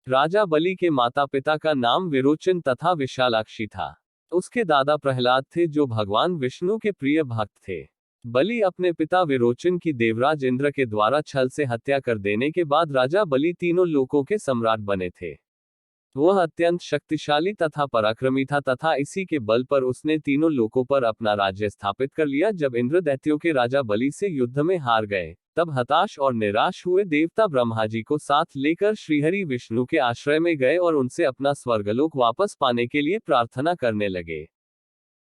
राजा बलि के माता पिता का नाम विरोचन तथा विशालाक्षी था। उसके दादा प्रहलाद थे जो भगवान विष्णु के प्रिय भक्त थे। बलि अपने पिता विरोचन की देवराज इंद्र के द्वारा छल से हत्या कर देने के बाद राजा बलि तीनों लोकों के सम्राट बने थे। वह अत्यंत शक्तिशाली तथा पराक्रमी था तथा इसी के बल पर उसने तीनों लोकों पर अपना राज्य स्थापित कर लिया। जब इंद्र दैत्यों के राजा बलि से युद्ध में हार गए, तब हताश और निराश हुए देवता ब्रह्मा जी को साथ लेकर श्रीहरि विष्णु के आश्रय में गए और उनसे अपना स्वर्गलोक वापस पाने के लिए प्रार्थना करने लगे।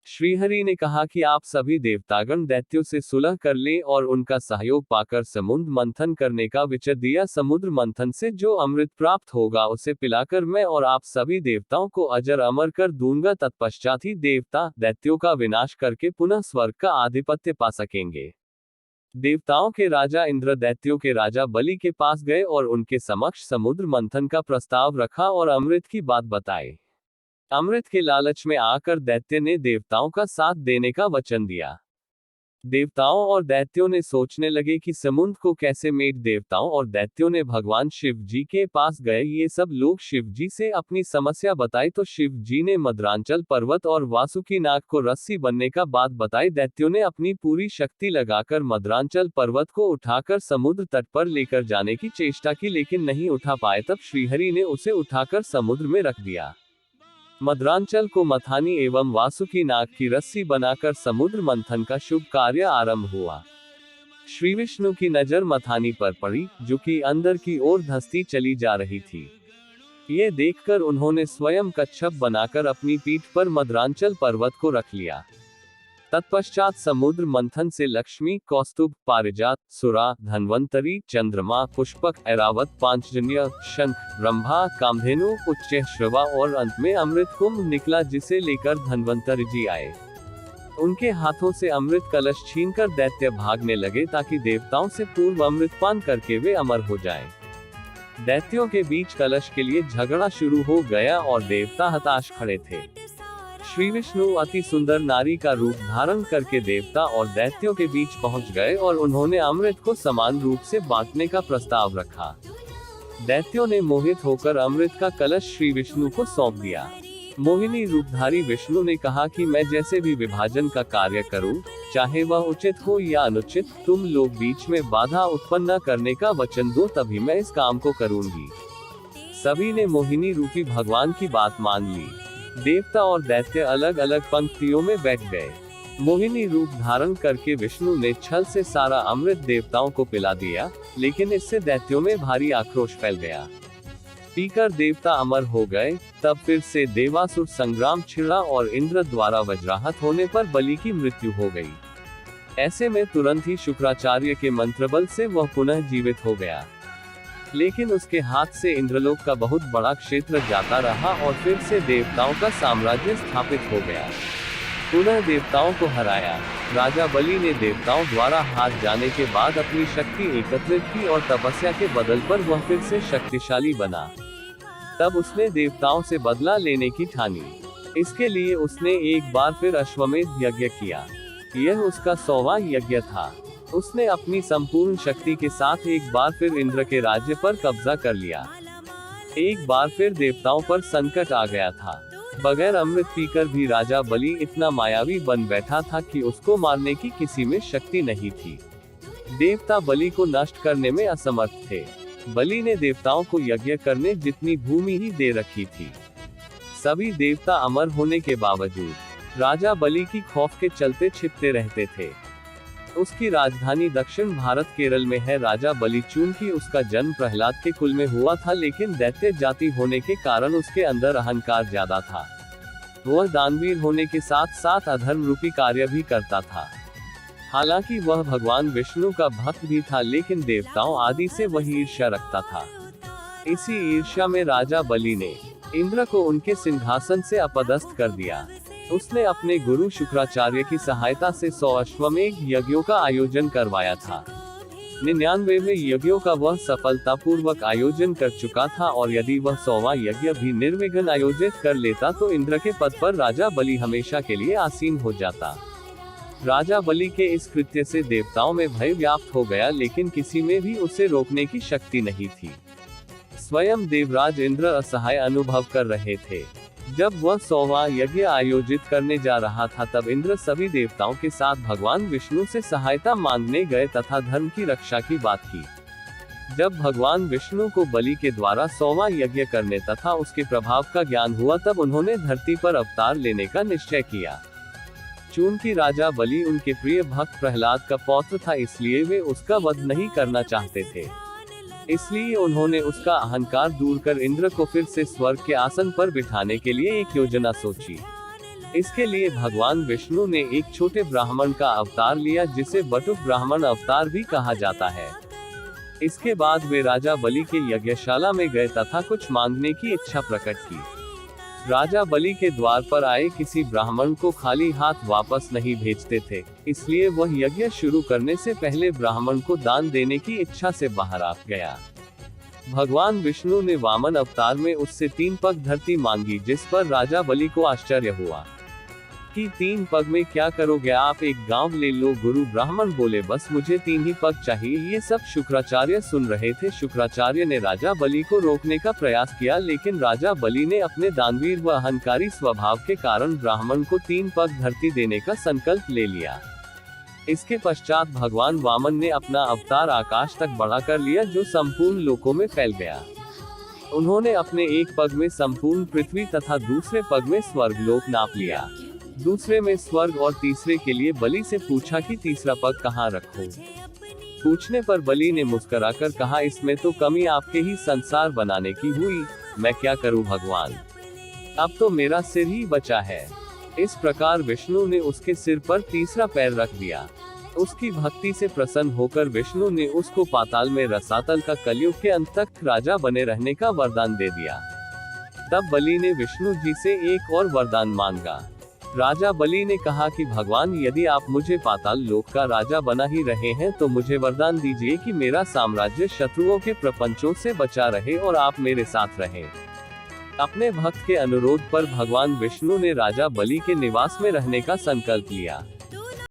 श्रीहरि ने कहा कि आप सभी देवतागण दैत्यों से सुलह कर लें और उनका सहयोग पाकर समुद्र मंथन करने का विचार दिया। समुद्र मंथन से जो अमृत प्राप्त होगा उसे पिलाकर मैं और आप सभी देवताओं को अजर अमर कर दूंगा। तत्पश्चात ही देवता दैत्यों का विनाश करके पुनः स्वर्ग का आधिपत्य पा सकेंगे। देवताओं के राजा इंद्र दैत्यों के राजा बलि के पास गए और उनके समक्ष समुद्र मंथन का प्रस्ताव रखा और अमृत की बात बताई। अमृत के लालच में आकर दैत्य ने देवताओं का साथ देने का वचन दिया। देवताओं और दैत्यों ने सोचने लगे कि समुद्र को कैसे मेट। देवताओं और दैत्यों ने भगवान शिव जी के पास गए। ये सब लोग शिव जी से अपनी समस्या बताई तो शिव जी ने मद्रांचल पर्वत और वासुकी नाग को रस्सी बनने का बात बताई। दैत्यों ने अपनी पूरी शक्ति लगाकर मद्रांचल पर्वत को उठाकर समुद्र तट पर लेकर जाने की चेष्टा की, लेकिन नहीं उठा पाए। तब श्रीहरि ने उसे उठाकर समुद्र में रख दिया। मद्रांचल को मथानी एवं वासुकी नाग की रस्सी बनाकर समुद्र मंथन का शुभ कार्य आरंभ हुआ। श्री विष्णु की नजर मथानी पर पड़ी, जो कि अंदर की ओर धंसती चली जा रही थी। ये देखकर उन्होंने स्वयं कच्छप बनाकर अपनी पीठ पर मद्रांचल पर्वत को रख लिया। तत्पश्चात समुद्र मंथन से लक्ष्मी, कौस्तुभ, पारिजात, सुरा, धन्वंतरी, चंद्रमा, पुष्पक, ऐरावत, पांचजन्य, शंख, ब्रह्मा, कामधेनु, उच्च श्रवा और अंत में अमृत कुंभ निकला, जिसे लेकर धन्वंतरी जी आए। उनके हाथों से अमृत कलश छीनकर दैत्य भागने लगे ताकि देवताओं से पूर्व अमृतपान करके वे अमर हो जाएं। दैत्यों के बीच कलश के लिए झगड़ा शुरू हो गया और देवता हताश खड़े थे। श्री विष्णु अति सुंदर नारी का रूप धारण करके देवता और दैत्यों के बीच पहुंच गए और उन्होंने अमृत को समान रूप से बांटने का प्रस्ताव रखा। दैत्यों ने मोहित होकर अमृत का कलश श्री विष्णु को सौंप दिया। मोहिनी रूपधारी विष्णु ने कहा कि मैं जैसे भी विभाजन का कार्य करूं, चाहे वह उचित हो या अनुचित, तुम लोग बीच में बाधा उत्पन्न न करने का वचन दो, तभी मैं इस काम को करूंगी। सभी ने मोहिनी रूपी भगवान की बात मान ली। देवता और दैत्य अलग अलग पंक्तियों में बैठ गए। मोहिनी रूप धारण करके विष्णु ने छल से सारा अमृत देवताओं को पिला दिया, लेकिन इससे दैत्यों में भारी आक्रोश फैल गया। पीकर देवता अमर हो गए। तब फिर से देवासुर संग्राम छिड़ा और इंद्र द्वारा वज्राहत होने पर बलि की मृत्यु हो गई। ऐसे में तुरंत ही शुक्राचार्य के मंत्रबल से वह पुनः जीवित हो गया, लेकिन उसके हाथ से इंद्रलोक का बहुत बड़ा क्षेत्र जाता रहा और फिर से देवताओं का साम्राज्य स्थापित हो गया। पुनः देवताओं को हराया। राजा बलि ने देवताओं द्वारा हार जाने के बाद अपनी शक्ति एकत्रित की और तपस्या के बदल पर वह फिर से शक्तिशाली बना। तब उसने देवताओं से बदला लेने की ठानी। इसके लिए उसने एक बार फिर अश्वमेध यज्ञ किया। यह उसका 100वां यज्ञ था। उसने अपनी संपूर्ण शक्ति के साथ एक बार फिर इंद्र के राज्य पर कब्जा कर लिया। एक बार फिर देवताओं पर संकट आ गया था। बगैर अमृत पीकर भी राजा बलि इतना मायावी बन बैठा था कि उसको मारने की किसी में शक्ति नहीं थी। देवता बलि को नष्ट करने में असमर्थ थे। बलि ने देवताओं को यज्ञ करने जितनी भूमि ही दे रखी थी। सभी देवता अमर होने के बावजूद राजा बलि की खौफ के चलते छिपते रहते थे। उसकी राजधानी दक्षिण भारत केरल में है। राजा बलि चूंकि उसका जन्म प्रहलाद के कुल में हुआ था, लेकिन दैत्य जाति होने के कारण उसके अंदर अहंकार ज्यादा था। वह दानवीर होने के साथ साथ अधर्म रूपी कार्य भी करता था। हालांकि वह भगवान विष्णु का भक्त भी था, लेकिन देवताओं आदि से वह ईर्ष्या रखता था। इसी ईर्ष्या में राजा बलि ने इंद्र को उनके सिंहासन से अपदस्थ कर दिया। उसने अपने गुरु शुक्राचार्य की सहायता से 100 अश्वमेध यज्ञों का आयोजन करवाया था। 99वें यज्ञों का वह सफलतापूर्वक आयोजन कर चुका था और यदि वह 100वां यज्ञ भी निर्विघ्न आयोजित कर लेता तो इंद्र के पद पर राजा बलि हमेशा के लिए आसीन हो जाता। राजा बलि के इस कृत्य से देवताओं में भय व्याप्त हो गया, लेकिन किसी में भी उसे रोकने की शक्ति नहीं थी। स्वयं देवराज इंद्र असहाय अनुभव कर रहे थे। जब वह 100वां यज्ञ आयोजित करने जा रहा था तब इंद्र सभी देवताओं के साथ भगवान विष्णु से सहायता मांगने गए तथा धर्म की रक्षा की बात की। जब भगवान विष्णु को बलि के द्वारा 100वां यज्ञ करने तथा उसके प्रभाव का ज्ञान हुआ तब उन्होंने धरती पर अवतार लेने का निश्चय किया। चूंकि राजा बलि उनके प्रिय भक्त प्रहलाद का पौत्र था इसलिए वे उसका वध नहीं करना चाहते थे। इसलिए उन्होंने उसका अहंकार दूर कर इंद्र को फिर से स्वर्ग के आसन पर बिठाने के लिए एक योजना सोची। इसके लिए भगवान विष्णु ने एक छोटे ब्राह्मण का अवतार लिया जिसे बटुक ब्राह्मण अवतार भी कहा जाता है। इसके बाद वे राजा बलि के यज्ञशाला में गए तथा कुछ मांगने की इच्छा प्रकट की। राजा बलि के द्वार पर आए किसी ब्राह्मण को खाली हाथ वापस नहीं भेजते थे, इसलिए वह यज्ञ शुरू करने से पहले ब्राह्मण को दान देने की इच्छा से बाहर आ गया। भगवान विष्णु ने वामन अवतार में उससे 3 पग धरती मांगी, जिस पर राजा बलि को आश्चर्य हुआ कि 3 पग में क्या करोगे आप, एक गांव ले लो। गुरु ब्राह्मण बोले बस मुझे 3 ही पग चाहिए। ये सब शुक्राचार्य सुन रहे थे। शुक्राचार्य ने राजा बलि को रोकने का प्रयास किया, लेकिन राजा बलि ने अपने दानवीर व अहंकारी स्वभाव के कारण ब्राह्मण को 3 पग धरती देने का संकल्प ले लिया। इसके पश्चात भगवान वामन ने अपना अवतार आकाश तक बढ़ा कर लिया, जो संपूर्ण लोकों में फैल गया। उन्होंने अपने एक पग में संपूर्ण पृथ्वी तथा दूसरे पग में स्वर्गलोक नाप लिया। दूसरे में स्वर्ग और तीसरे के लिए बलि से पूछा कि तीसरा पग कहाँ रखूं। पूछने पर बलि ने मुस्कुराकर कहा, इसमें तो कमी आपके ही संसार बनाने की हुई, मैं क्या करूं भगवान, अब तो मेरा सिर ही बचा है। इस प्रकार विष्णु ने उसके सिर पर तीसरा पैर रख दिया। उसकी भक्ति से प्रसन्न होकर विष्णु ने उसको पाताल में रसातल का कलयुग के अंत तक राजा बने रहने का वरदान दे दिया। तब बलि ने विष्णु जी से एक और वरदान मांगा। राजा बलि ने कहा कि भगवान, यदि आप मुझे पाताल लोक का राजा बना ही रहे हैं तो मुझे वरदान दीजिए कि मेरा साम्राज्य शत्रुओं के प्रपंचों से बचा रहे और आप मेरे साथ रहें। अपने भक्त के अनुरोध पर भगवान विष्णु ने राजा बलि के निवास में रहने का संकल्प लिया।